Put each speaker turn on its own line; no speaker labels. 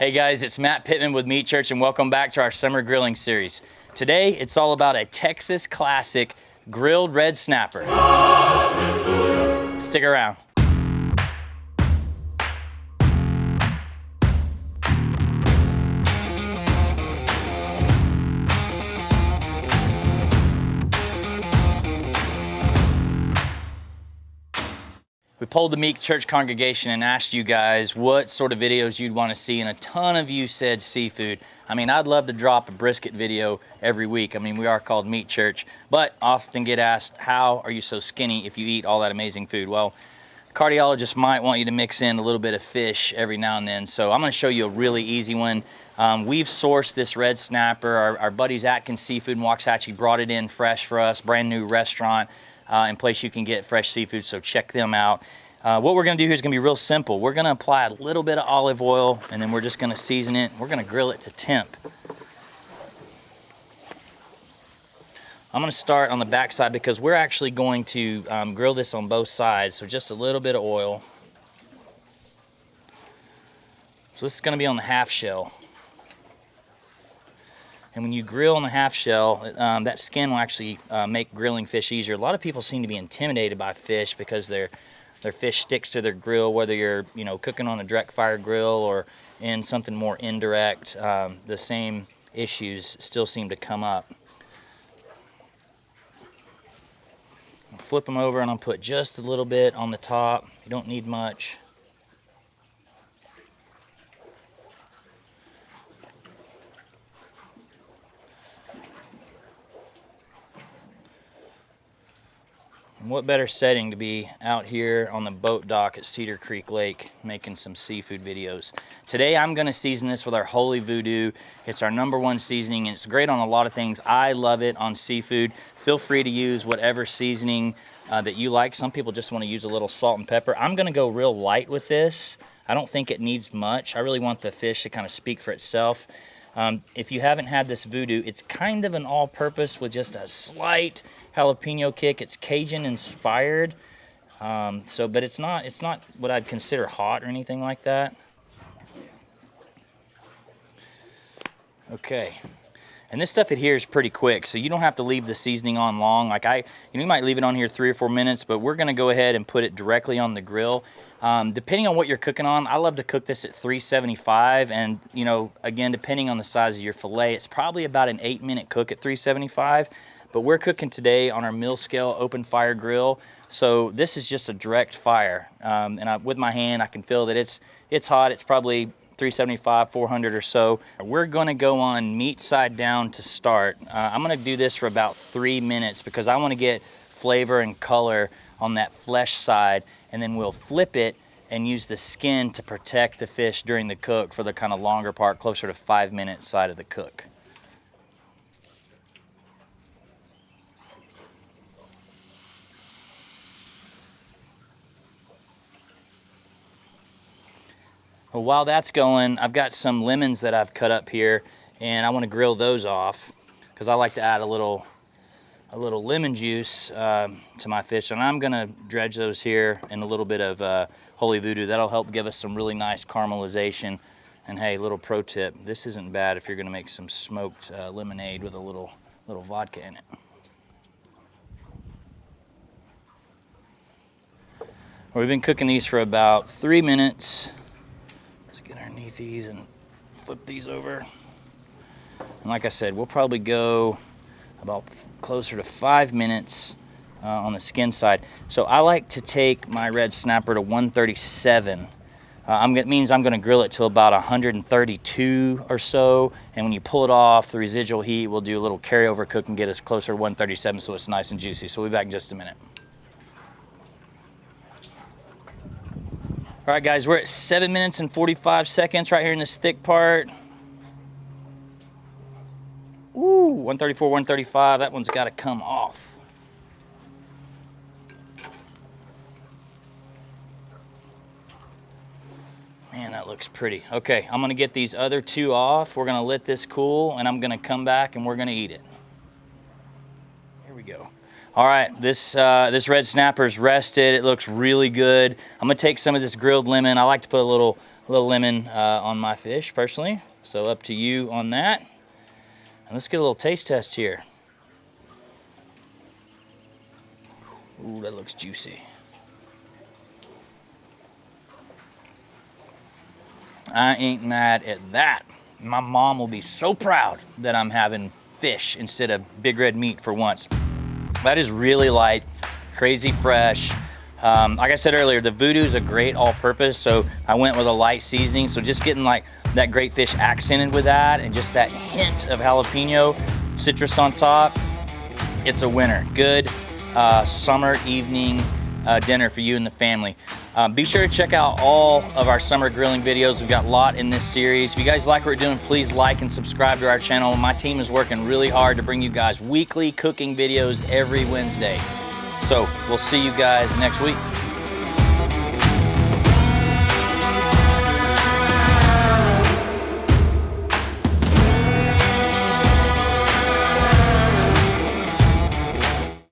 Hey guys, it's Matt Pittman with Meat Church and welcome back to our summer grilling series. Today, it's all about a Texas classic grilled red snapper. Hallelujah. Stick around. We polled the Meat Church congregation and asked you guys what sort of videos you'd want to see, and a ton of you said seafood. I mean, I'd love to drop a brisket video every week. I mean, we are called Meat Church, but often get asked, how are you so skinny if you eat all that amazing food? Well, cardiologists might want you to mix in a little bit of fish every now and then, so I'm going to show you a really easy one. We've sourced this red snapper. Our buddies Atkins Seafood in Waxahachie brought it in fresh for us, brand new restaurant. And place you can get fresh seafood, so check them out. What we're gonna do here is gonna be real simple. We're gonna apply a little bit of olive oil, and then we're just gonna season it. We're gonna grill it to temp. I'm gonna start on the back side because we're actually going to grill this on both sides, so just a little bit of oil. So this is gonna be on the half shell. And when you grill on the half shell, that skin will actually make grilling fish easier. A lot of people seem to be intimidated by fish because their fish sticks to their grill, whether you're cooking on a direct fire grill or in something more indirect. The same issues still seem to come up. I'll flip them over and I'll put just a little bit on the top. You don't need much. And what better setting to be out here on the boat dock at Cedar Creek Lake making some seafood videos. Today I'm going to season this with our Holy Voodoo. It's our #1 seasoning and it's great on a lot of things. I love it on seafood. Feel free to use whatever seasoning that you like. Some people just want to use a little salt and pepper. I'm going to go real light with this. I don't think it needs much. I really want the fish to kind of speak for itself. If you haven't had this Voodoo, it's kind of an all-purpose with just a slight jalapeno kick. It's Cajun inspired, but it's not what I'd consider hot or anything like that. Okay, and this stuff adheres pretty quick, so you don't have to leave the seasoning on long. Like you might leave it on here 3 or 4 minutes, but we're gonna go ahead and put it directly on the grill. Depending on what you're cooking on, I love to cook this at 375, and again, depending on the size of your fillet, it's probably about an 8-minute cook at 375. But we're cooking today on our mill scale open fire grill, so this is just a direct fire. And with my hand, I can feel that it's hot. It's probably 375, 400 or so. We're gonna go on meat side down to start. I'm gonna do this for about 3 minutes because I wanna get flavor and color on that flesh side, and then we'll flip it and use the skin to protect the fish during the cook for the kind of longer part, closer to 5-minute side of the cook. Well, while that's going, I've got some lemons that I've cut up here, and I want to grill those off because I like to add a little lemon juice to my fish, and I'm gonna dredge those here in a little bit of Holy Voodoo. That'll help give us some really nice caramelization. And hey, little pro tip: this isn't bad if you're gonna make some smoked lemonade with a little vodka in it. We've been cooking these for about 3 minutes. Get underneath these and flip these over. And like I said, we'll probably go about closer to 5 minutes on the skin side. So I like to take my red snapper to 137. It means I'm going to grill it till about 132 or so. And when you pull it off, the residual heat will do a little carryover cook and get us closer to 137 so it's nice and juicy. So we'll be back in just a minute. All right, guys, we're at 7 minutes and 45 seconds right here in this thick part. Ooh, 134, 135, that one's got to come off. Man, that looks pretty. Okay, I'm gonna get these other 2 off. We're gonna let this cool, and I'm gonna come back and we're gonna eat it. Here we go. All right, this red snapper's rested. It looks really good. I'm gonna take some of this grilled lemon. I like to put a a little lemon on my fish personally. So up to you on that. And let's get a little taste test here. Ooh, that looks juicy. I ain't mad at that. My mom will be so proud that I'm having fish instead of big red meat for once. That is really light, crazy fresh. Like I said earlier, the Voodoo is a great all-purpose, so I went with a light seasoning. So just getting like that great fish accented with that and just that hint of jalapeno, citrus on top, it's a winner. Good summer evening dinner for you and the family. Be sure to check out all of our summer grilling videos. We've got a lot in this series. If you guys like what we're doing, please like and subscribe to our channel. My team is working really hard to bring you guys weekly cooking videos every Wednesday. So we'll see you guys next week.